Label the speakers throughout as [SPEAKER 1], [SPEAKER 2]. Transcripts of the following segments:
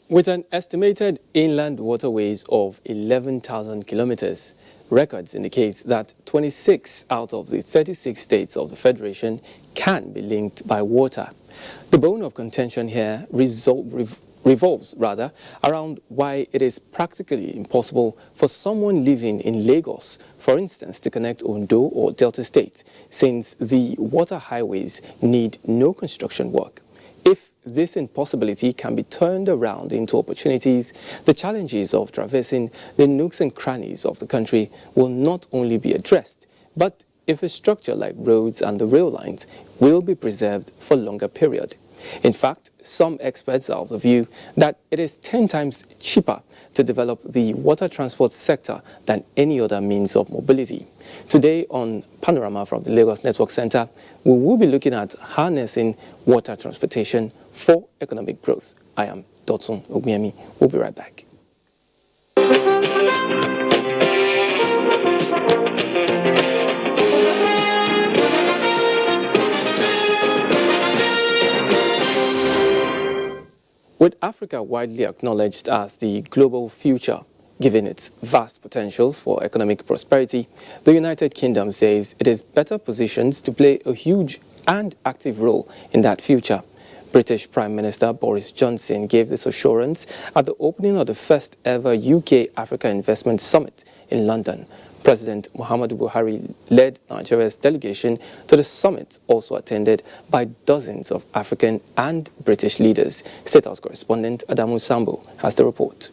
[SPEAKER 1] With an estimated inland waterways of 11,000 kilometers, records indicate that 26 out of the 36 states of the Federation can be linked by water. The bone of contention here revolves around why it is practically impossible for someone living in Lagos, for instance, to connect Ondo or Delta State, since the water highways need no construction work. If this impossibility can be turned around into opportunities, the challenges of traversing the nooks and crannies of the country will not only be addressed, but infrastructure like roads and the rail lines will be preserved for a longer period. In fact, some experts are of the view that it is 10 times cheaper to develop the water transport sector than any other means of mobility. Today on Panorama from the Lagos Network Center, we will be looking at harnessing water transportation for economic growth. I am Dotun Ogmiemi. We'll be right back. With Africa widely acknowledged as the global future, given its vast potentials for economic prosperity, the United Kingdom says it is better positioned to play a huge and active role in that future. British Prime Minister Boris Johnson gave this assurance at the opening of the first ever UK-Africa Investment Summit in London. President Muhammadu Buhari led Nigeria's delegation to the summit, also attended by dozens of African and British leaders. State House correspondent Adamu Sambo has the report.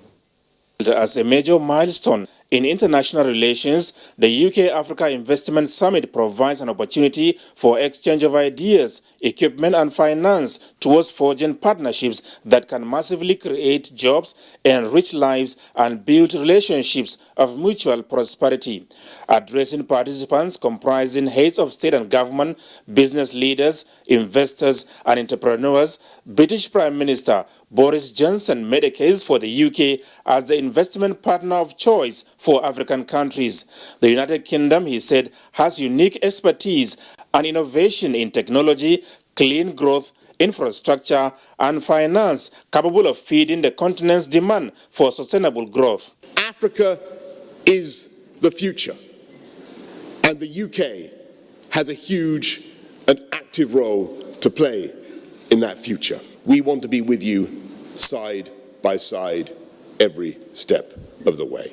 [SPEAKER 2] As a major milestone in international relations, the UK-Africa Investment Summit provides an opportunity for exchange of ideas, equipment and finance towards forging partnerships that can massively create jobs, enrich lives and build relationships of mutual prosperity. Addressing participants comprising heads of state and government, business leaders, investors and entrepreneurs, British Prime Minister Boris Johnson made a case for the UK as the investment partner of choice for African countries. The United Kingdom, he said, has unique expertise and innovation in technology, clean growth, infrastructure and finance capable of feeding the continent's demand for sustainable growth.
[SPEAKER 3] Africa is the future, and the UK has a huge and active role to play in that future. We want to be with you side by side every step of the way.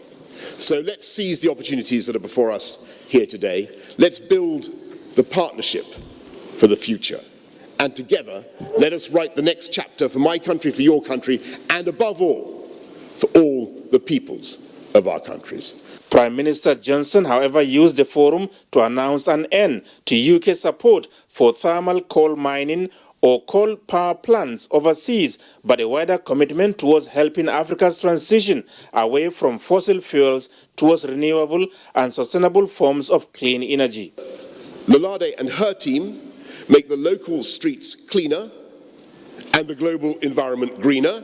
[SPEAKER 3] So let's seize the opportunities that are before us here today. Let's build the partnership for the future. And together, let us write the next chapter for my country, for your country, and above all, for all the peoples of our countries.
[SPEAKER 2] Prime Minister Johnson, however, used the forum to announce an end to UK support for thermal coal mining or coal power plants overseas, but a wider commitment towards helping Africa's transition away from fossil fuels towards renewable and sustainable forms of clean energy.
[SPEAKER 3] Lolade and her team make the local streets cleaner and the global environment greener.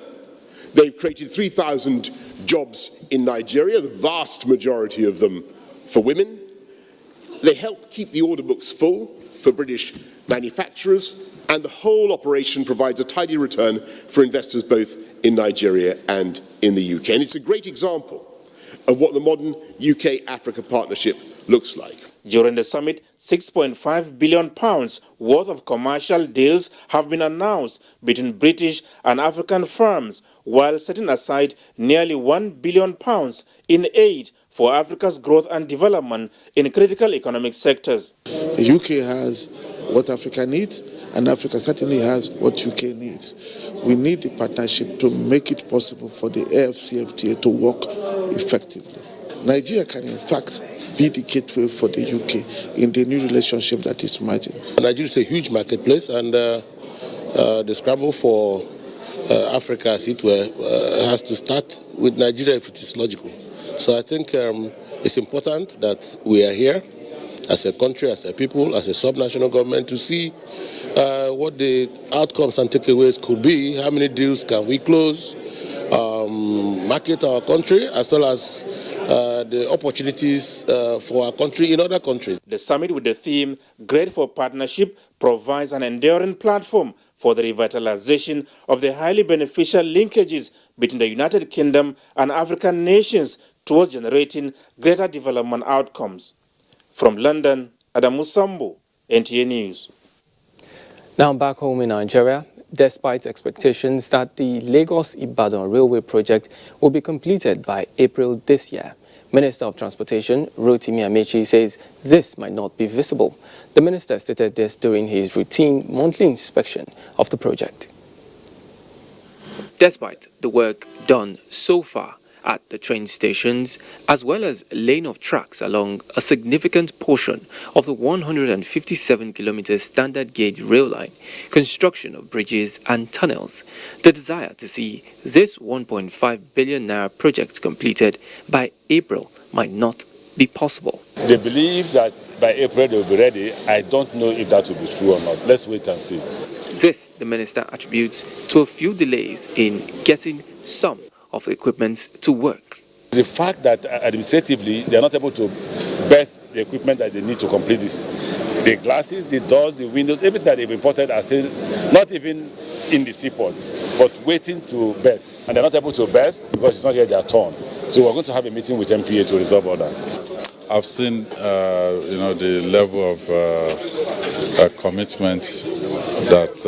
[SPEAKER 3] They've created 3,000 jobs in Nigeria, the vast majority of them for women. They help keep the order books full for British manufacturers, and the whole operation provides a tidy return for investors both in Nigeria and in the UK. And it's a great example of what the modern UK-Africa partnership looks like.
[SPEAKER 2] During the summit, £6.5 billion worth of commercial deals have been announced between British and African firms, while setting aside nearly £1 billion in aid for Africa's growth and development in critical economic sectors.
[SPEAKER 4] The UK has what Africa needs, and Africa certainly has what UK needs. We need the partnership to make it possible for the AfCFTA to work effectively. Nigeria can in fact be the gateway for the UK in the new relationship that is emerging.
[SPEAKER 5] Nigeria is a huge marketplace, and the scramble for Africa, as it were, has to start with Nigeria if it is logical. So I think it's important that we are here as a country, as a people, as a sub-national government to see what the outcomes and takeaways could be, how many deals can we close, market our country, as well as the opportunities for our country in other countries.
[SPEAKER 2] The summit with the theme Great for Partnership provides an enduring platform for the revitalization of the highly beneficial linkages between the United Kingdom and African nations towards generating greater development outcomes. From London, Adamu Sambo, NTA News.
[SPEAKER 1] Now back home in Nigeria, despite expectations that the Lagos-Ibadan Railway project will be completed by April this year, Minister of Transportation Rotimi Amechi says this might not be visible. The minister stated this during his routine monthly inspection of the project. Despite the work done so far at the train stations, as well as laying of tracks along a significant portion of the 157-kilometer standard gauge rail line, construction of bridges and tunnels, the desire to see this 1.5 billion naira project completed by April might not be possible.
[SPEAKER 6] They believe that by April they will be ready. I don't know if that will be true or not. Let's wait and see.
[SPEAKER 1] This, the minister attributes to a few delays in getting some of the equipment to work.
[SPEAKER 6] The fact that administratively they are not able to berth the equipment that they need to complete this. The glasses, the doors, the windows, everything that they've imported are still not even in the seaport, but waiting to berth. And they're not able to berth because it's not yet their turn. So we're going to have a meeting with NTA to resolve all that.
[SPEAKER 7] I've seen, the level of commitment that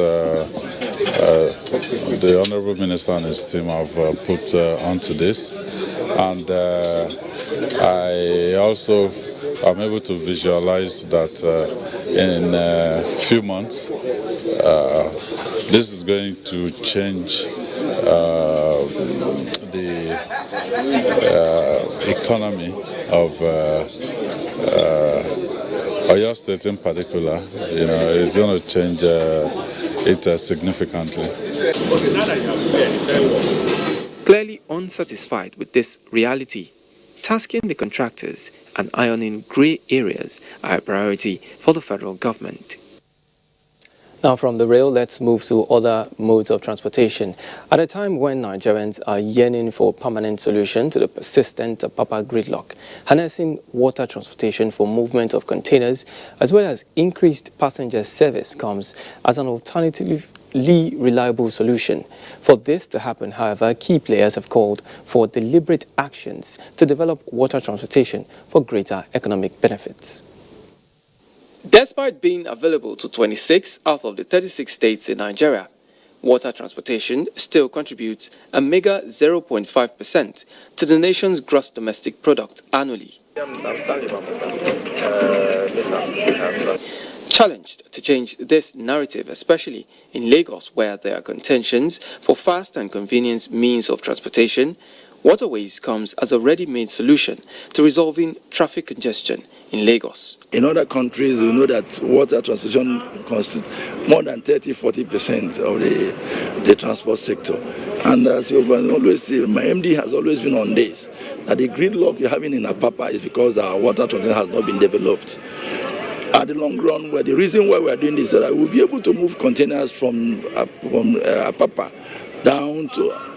[SPEAKER 7] the Honourable Minister and his team have put onto this, and I also am able to visualize that in a few months this is going to change the economy of Oyo State in particular. It's going to change it significantly.
[SPEAKER 1] Clearly unsatisfied with this reality, tasking the contractors and ironing grey areas are a priority for the federal government. Now from the rail, let's move to other modes of transportation. At a time when Nigerians are yearning for a permanent solution to the persistent Apapa gridlock, harnessing water transportation for movement of containers as well as increased passenger service comes as an alternatively reliable solution. For this to happen, however, key players have called for deliberate actions to develop water transportation for greater economic benefits. Despite being available to 26 out of the 36 states in Nigeria, water transportation still contributes a meager 0.5% to the nation's gross domestic product annually. Challenged to change this narrative, especially in Lagos, where there are contentions for fast and convenient means of transportation, waterways comes as a ready-made solution to resolving traffic congestion in Lagos.
[SPEAKER 8] In other countries, we know that water transportation constitutes more than 30-40% of the transport sector. And as you can always see, my MD has always been on this, that the gridlock you're having in Apapa is because our water transportation has not been developed. At the long run, the reason why we are doing this is that we'll be able to move containers from Apapa down to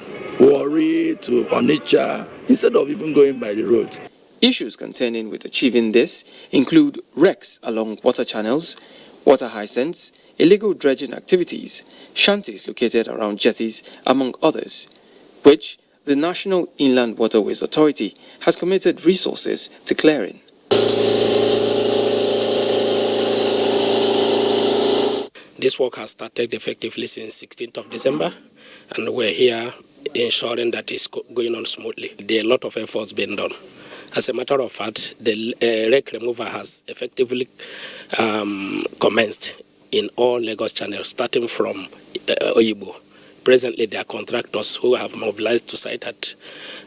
[SPEAKER 8] Warri to Onitsha instead of even going by the road.
[SPEAKER 1] Issues contending with achieving this include wrecks along water channels, water hyacinths, illegal dredging activities, shanties located around jetties, among others, which the National Inland Waterways Authority has committed resources to clearing.
[SPEAKER 9] This work has started effectively since 16th of December, and we're here ensuring that it's going on smoothly. There are a lot of efforts being done. As a matter of fact, the wreck removal has effectively commenced in all Lagos channels, starting from Oyibo. Presently, there are contractors who have mobilized to site at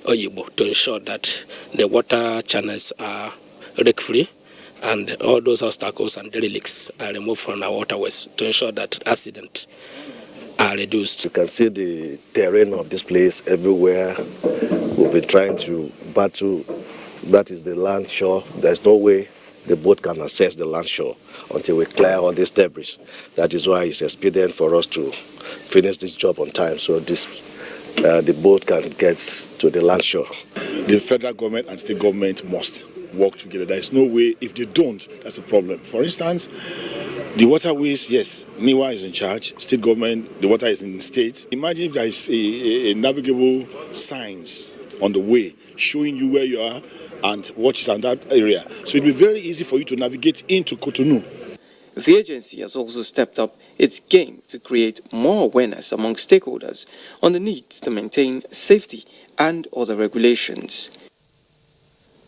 [SPEAKER 9] Oyibo to ensure that the water channels are wreck-free and all those obstacles and derelicts are removed from our waterways to ensure that accidents are reduced.
[SPEAKER 10] You can see the terrain of this place everywhere. We've been trying to battle. That is the land shore. There's no way the boat can access the land shore until we clear all these debris. That is why it's expedient for us to finish this job on time. So this the boat can get to the land shore.
[SPEAKER 11] The federal government and state government must work together. There is no way, if they don't, that's a problem. For instance, the waterways, yes, NIWA is in charge, state government, the water is in the state. Imagine if there is a navigable signs on the way showing you where you are and what is on that area. So it will be very easy for you to navigate into Cotonou.
[SPEAKER 1] The agency has also stepped up its game to create more awareness among stakeholders on the need to maintain safety and other regulations.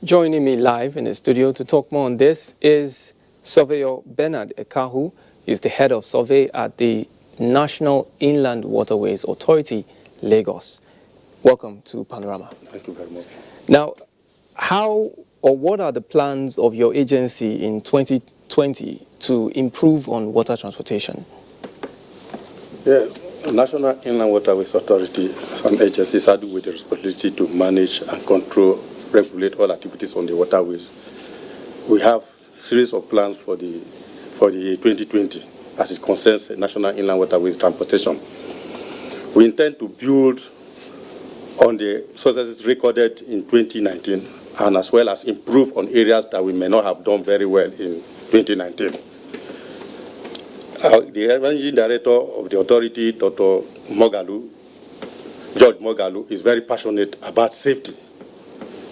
[SPEAKER 1] Joining me live in the studio to talk more on this is Surveyor Bernard Ekahu. He's the head of survey at the National Inland Waterways Authority, Lagos. Welcome to Panorama.
[SPEAKER 5] Thank you very much.
[SPEAKER 1] Now, how or what are the plans of your agency in 2020 to improve on water transportation?
[SPEAKER 12] Yeah, National Inland Waterways Authority as an agency is saddled with the responsibility to manage and control, regulate all activities on the waterways. We have a series of plans for the 2020 as it concerns the National Inland Waterways transportation. We intend to build on the successes recorded in 2019 and as well as improve on areas that we may not have done very well in 2019. The managing director of the authority, Dr. George Mogalu, is very passionate about safety.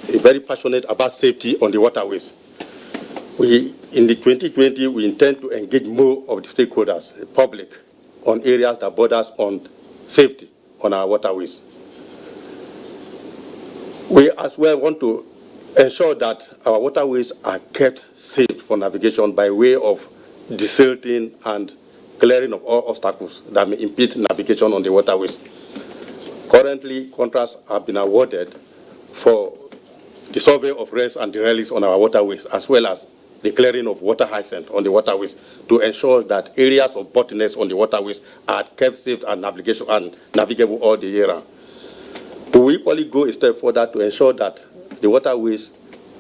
[SPEAKER 12] He's very passionate about safety on the waterways. In the 2020, we intend to engage more of the stakeholders, the public, on areas that borders on safety on our waterways. We as well want to ensure that our waterways are kept safe for navigation by way of desilting and clearing of all obstacles that may impede navigation on the waterways. Currently, contracts have been awarded for the survey of wrecks and derelicts on our waterways, as well as the clearing of water hyacinth on the waterways, to ensure that areas of bottlenecks on the waterways are kept safe and navigable all the year round. We will equally go a step further to ensure that the waterways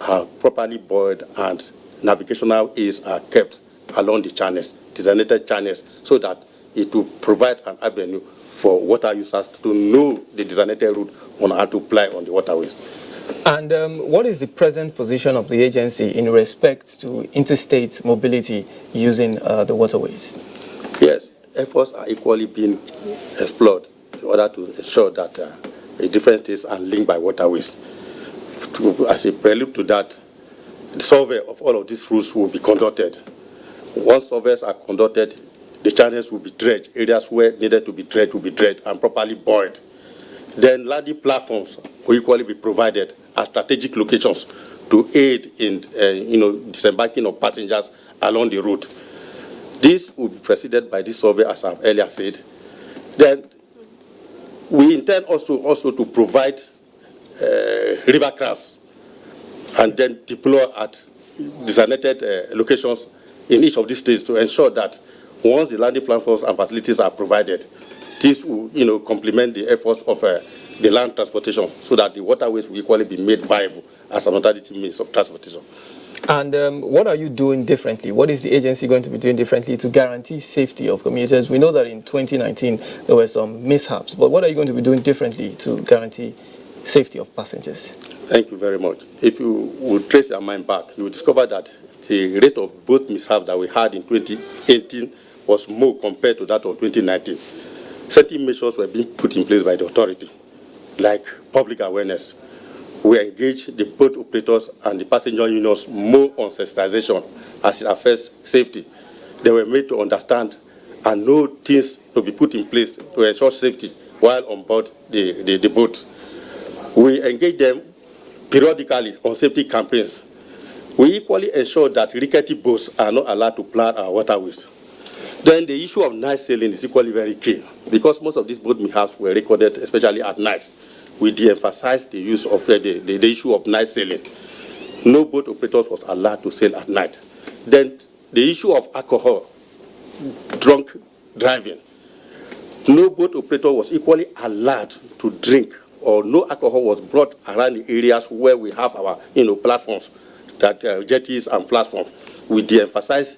[SPEAKER 12] are properly buoyed and navigational aids are kept along the channels, designated channels, so that it will provide an avenue for water users to know the designated route on how to ply on the waterways.
[SPEAKER 1] And what is the present position of the agency in respect to interstate mobility using the waterways?
[SPEAKER 12] Yes, efforts are equally being explored in order to ensure that the different states are linked by waterways. As a prelude to that, the survey of all of these routes will be conducted. Once surveys are conducted, the channels will be dredged. Areas where needed to be dredged will be dredged and properly buoyed. Then landing platforms will equally be provided at strategic locations to aid in disembarking of passengers along the route. This will be preceded by this survey, as I've earlier said. Then we intend also to provide river crafts and then deploy at designated locations in each of these states to ensure that once the landing platforms and facilities are provided, this will complement the efforts of the land transportation, so that the waterways will equally be made viable as an alternative means of transportation.
[SPEAKER 1] And what are you doing differently? What is the agency going to be doing differently to guarantee safety of commuters? We know that in 2019 there were some mishaps, but what are you going to be doing differently to guarantee safety of passengers?
[SPEAKER 12] Thank you very much. If you would trace your mind back, you will discover that the rate of both mishaps that we had in 2018 was more compared to that of 2019. Certain measures were being put in place by the authority, like public awareness. We engage the boat operators and the passenger unions more on sensitization as it affects safety. They were made to understand and know things to be put in place to ensure safety while on board the boat. We engage them periodically on safety campaigns. We equally ensure that rickety boats are not allowed to ply our waterways. Then the issue of night sailing is equally very key, because most of these boat mishaps were recorded, especially at night. We de-emphasized the use of the issue of night sailing. No boat operators was allowed to sail at night. Then the issue of alcohol, drunk driving. No boat operator was equally allowed to drink, or no alcohol was brought around the areas where we have our platforms, that jetties and platforms. We de-emphasize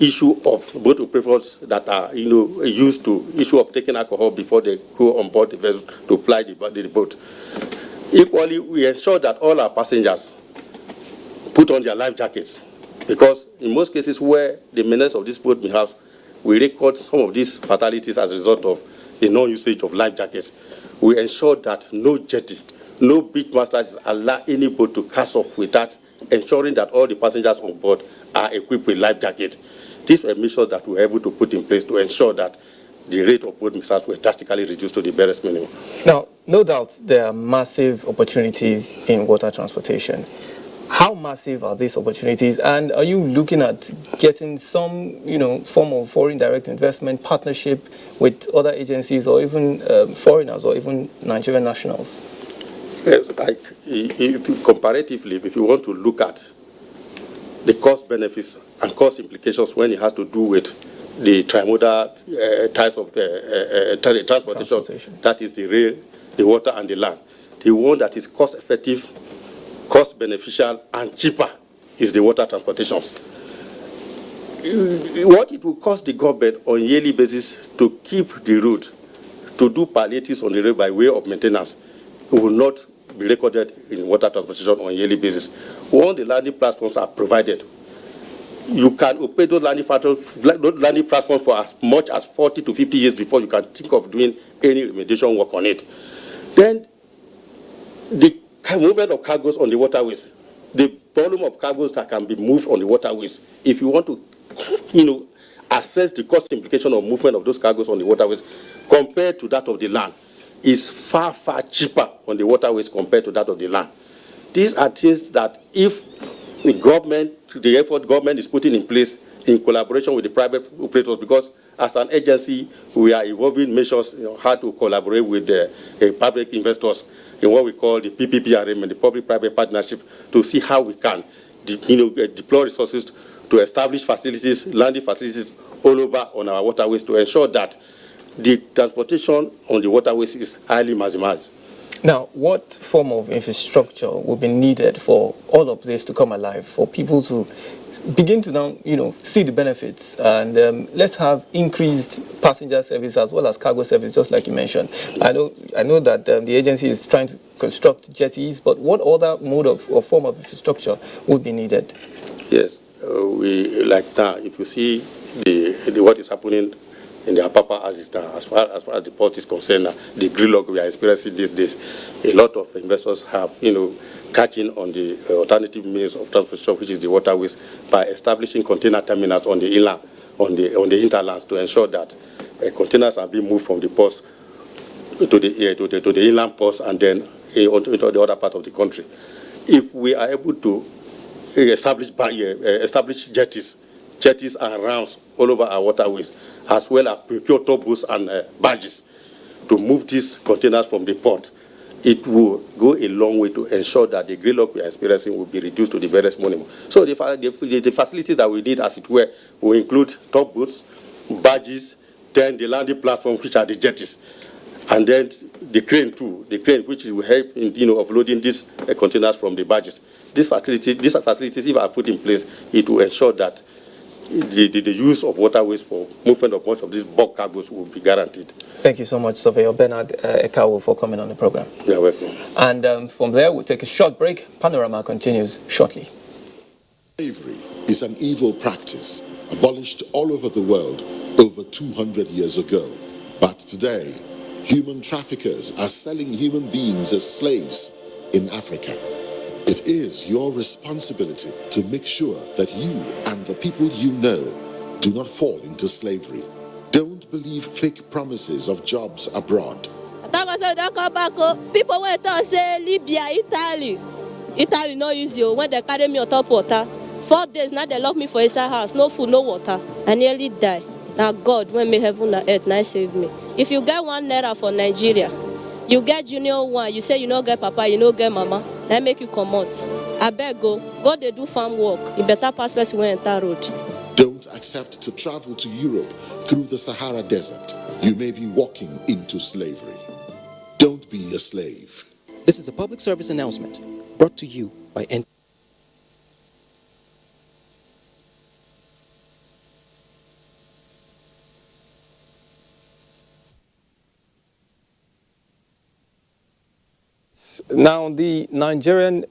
[SPEAKER 12] issue of boat operators that are, used to issue of taking alcohol before they go on board the vessel to fly the boat. Equally, we ensure that all our passengers put on their life jackets, because in most cases where the menace of this boat may have, we record some of these fatalities as a result of the non-usage of life jackets. We ensure that no jetty, no beach masters allow any boat to cast off without ensuring that all the passengers on board are equipped with life jackets. These were measures that we were able to put in place to ensure that the rate of boat mishaps were drastically reduced to the barest minimum.
[SPEAKER 1] Now, no doubt there are massive opportunities in water transportation. How massive are these opportunities, and are you looking at getting some, form of foreign direct investment partnership with other agencies, or even foreigners, or even Nigerian nationals?
[SPEAKER 12] Yes, comparatively, if you want to look at the cost benefits and cost implications when it has to do with the trimodal types of transportation, that is the rail, the water, and the land, the one that is cost effective, cost beneficial, and cheaper is the water transportations. What it will cost the government on a yearly basis to keep the road, to do palliatives on the road by way of maintenance, will not be recorded in water transportation on a yearly basis. Once the landing platforms are provided, you can operate those landing platforms for as much as 40 to 50 years before you can think of doing any remediation work on it. Then the movement of cargoes on the waterways, the volume of cargoes that can be moved on the waterways, if you want to, assess the cost implication of movement of those cargoes on the waterways compared to that of the land, is far, far cheaper on the waterways compared to that of the land. These are things that if the effort government is putting in place in collaboration with the private operators, because as an agency, we are evolving measures, how to collaborate with the public investors in what we call the PPP arrangement, the public-private partnership, to see how we can, deploy resources to establish facilities, landing facilities all over on our waterways to ensure that the transportation on the waterways is highly maximized.
[SPEAKER 1] Now, what form of infrastructure will be needed for all of this to come alive, for people to begin to now, see the benefits, and let's have increased passenger service as well as cargo service, just like you mentioned. I know that the agency is trying to construct jetties, but what other mode of or form of infrastructure would be needed?
[SPEAKER 12] Yes, we like now. If you see the what is happening in the Apapa as far as the port is concerned, the gridlock we are experiencing these days, a lot of investors have, catching on the alternative means of transportation, which is the waterways, by establishing container terminals on the inland, on the hinterlands, to ensure that containers are being moved from the ports to the inland ports and then into the other part of the country. If we are able to establish jetties and rounds all over our waterways, as well as procure tugboats and barges to move these containers from the port, it will go a long way to ensure that the gridlock we are experiencing will be reduced to the barest minimum. So the facilities that we need, as it were, will include tugboats, barges, then the landing platform, which are the jetties, and then the crane too, which will help in offloading these containers from the barges. These facilities, if are put in place, it will ensure that the use of waterways for movement of most of these bulk cargoes will be guaranteed.
[SPEAKER 1] Thank you so much, Surveyor Bernard Ekawo, for coming on the program.
[SPEAKER 12] You're welcome.
[SPEAKER 1] And from there, we'll take a short break. Panorama continues shortly.
[SPEAKER 13] Slavery is an evil practice abolished all over the world over 200 years ago. But today, human traffickers are selling human beings as slaves in Africa. It is your responsibility to make sure that you and the people you know do not fall into slavery. Don't believe fake promises of jobs abroad.
[SPEAKER 14] People went to say Libya, Italy no use you when they carry me on top water. 4 days now they lock me for inside house, no food, no water. I nearly die. Now God, when me heaven and earth, now save me. If you get 1 naira for Nigeria, you get junior one, you say you no get papa, you no get mama, that make you come out. I beg go they do farm work. You better pass person when enter road.
[SPEAKER 13] Don't accept to travel to Europe through the Sahara Desert. You may be walking into slavery. Don't be a slave.
[SPEAKER 15] This is a public service announcement brought to you by NTA.
[SPEAKER 1] Yes. Now, the Nigerian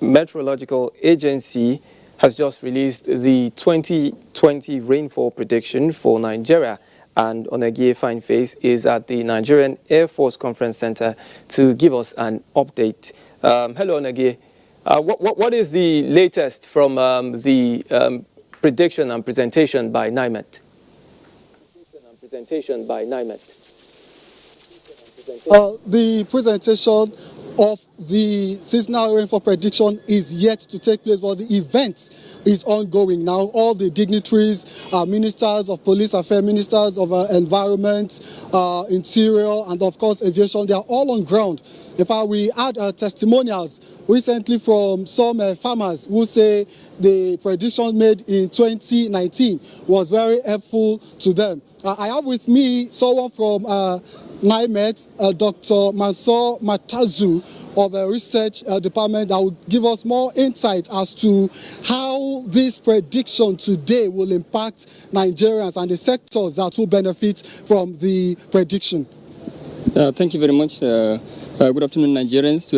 [SPEAKER 1] Meteorological Agency has just released the 2020 rainfall prediction for Nigeria. And Onagie Fineface is at the Nigerian Air Force Conference Center to give us an update. Hello, Onagie. What is the latest from the prediction and presentation by NIMET?
[SPEAKER 16] The presentation of the seasonal rainfall prediction is yet to take place, but the event is ongoing now. All the dignitaries, ministers of police affairs, ministers of environment, interior, and of course aviation, they are all on ground. In fact, we had testimonials recently from some farmers who say the prediction made in 2019 was very helpful to them. I have with me someone from NIMET, Dr. Mansour Matazu of the research department that will give us more insight as to how this prediction today will impact Nigerians and the sectors that will benefit from the prediction.
[SPEAKER 17] Thank you very much. Good afternoon, Nigerians.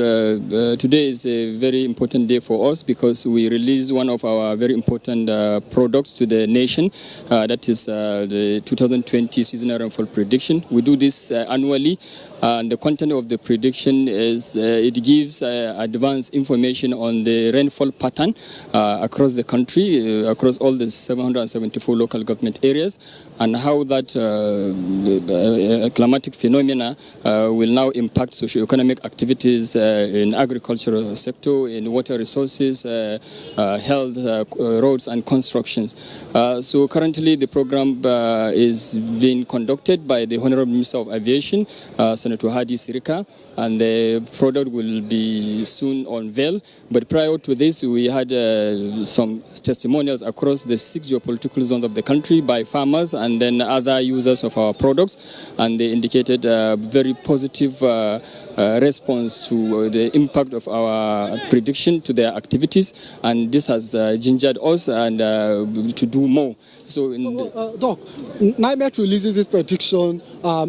[SPEAKER 17] Today is a very important day for us because we release one of our very important products to the nation. That is the 2020 seasonal rainfall prediction. We do this annually, and the content of the prediction is it gives advanced information on the rainfall pattern across the country, across all the 774 local government areas, and how that climatic phenomena will now impact socio-economic activities in agricultural sector, in water resources, health, roads and constructions. So currently the program is being conducted by the Honorable Minister of Aviation, Senator Hadi Sirika, and the product will be soon unveiled. But prior to this, we had some testimonials across the 6 geopolitical zones of the country by farmers and then other users of our products, and they indicated very positive response to the impact of our prediction to their activities, and this has gingered us and to do more. So,
[SPEAKER 16] Doc, NIMET releases this prediction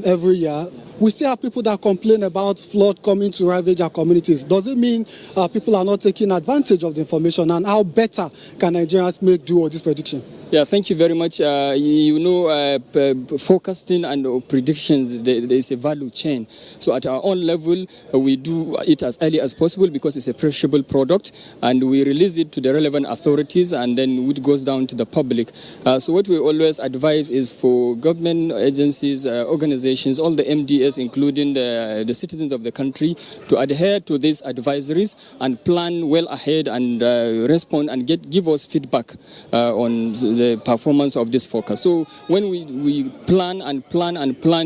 [SPEAKER 16] every year. We still have people that complain about flood coming to ravage our communities. Does it mean people are not taking advantage of the information, and how better can Nigerians make do with this prediction?
[SPEAKER 17] Yeah, thank you very much. Forecasting and predictions, there is a value chain. So at our own level, we do it as early as possible because it's a perishable product, and we release it to the relevant authorities, and then it goes down to the public. So what we always advise is for government agencies, organizations, all the MDS, including the citizens of the country, to adhere to these advisories and plan well ahead and respond and give us feedback on the performance of this forecast. So when we plan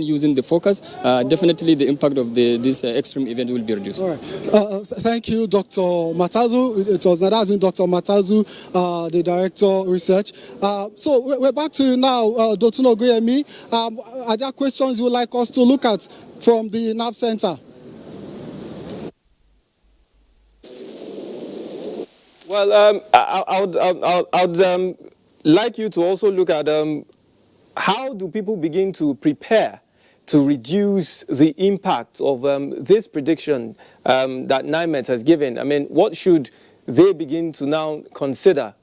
[SPEAKER 17] using the forecast, definitely the impact of this extreme event will be reduced.
[SPEAKER 16] All right. Thank you, Dr. Matazu. That has been Dr. Matazu, the Director of Research. So we're back to you now, Dr. Noguyemi. Are there questions you would like us to look at from the NAV Center?
[SPEAKER 1] Well, I would like you to also look at how do people begin to prepare to reduce the impact of this prediction that NIMET has given. I mean, what should they begin to now consider?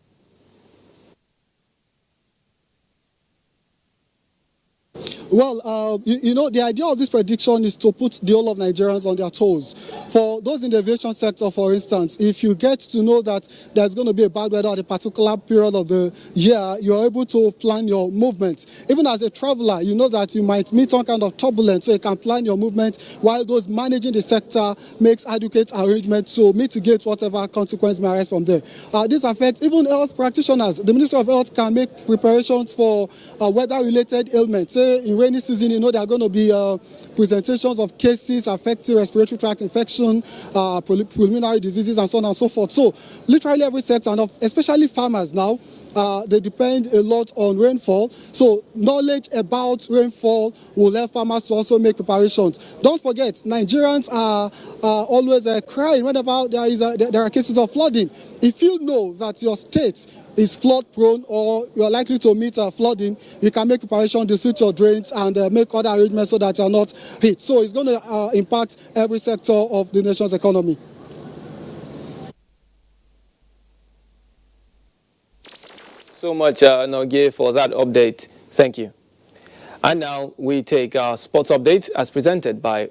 [SPEAKER 16] Well, the idea of this prediction is to put the whole of Nigerians on their toes. For those in the aviation sector, for instance, if you get to know that there's going to be a bad weather at a particular period of the year, you're able to plan your movement. Even as a traveler, you know that you might meet some kind of turbulence, so you can plan your movement, while those managing the sector makes adequate arrangements to mitigate whatever consequence may arise from there. This affects even health practitioners. The Ministry of Health can make preparations for weather-related ailments. Say in rainy season, there are going to be presentations of cases affecting respiratory tract infection, pulmonary diseases, and so on and so forth. So literally every sector, and especially farmers now, they depend a lot on rainfall. So knowledge about rainfall will help farmers to also make preparations. Don't forget, Nigerians are always crying whenever there are cases of flooding. If you know that your state is flood prone or you are likely to meet flooding, you can make preparation, desuit your drains and make other arrangements so that you are not hit. So it's going to impact every sector of the nation's economy.
[SPEAKER 1] So much, Nogie, for that update. Thank you. And now we take our sports update as presented by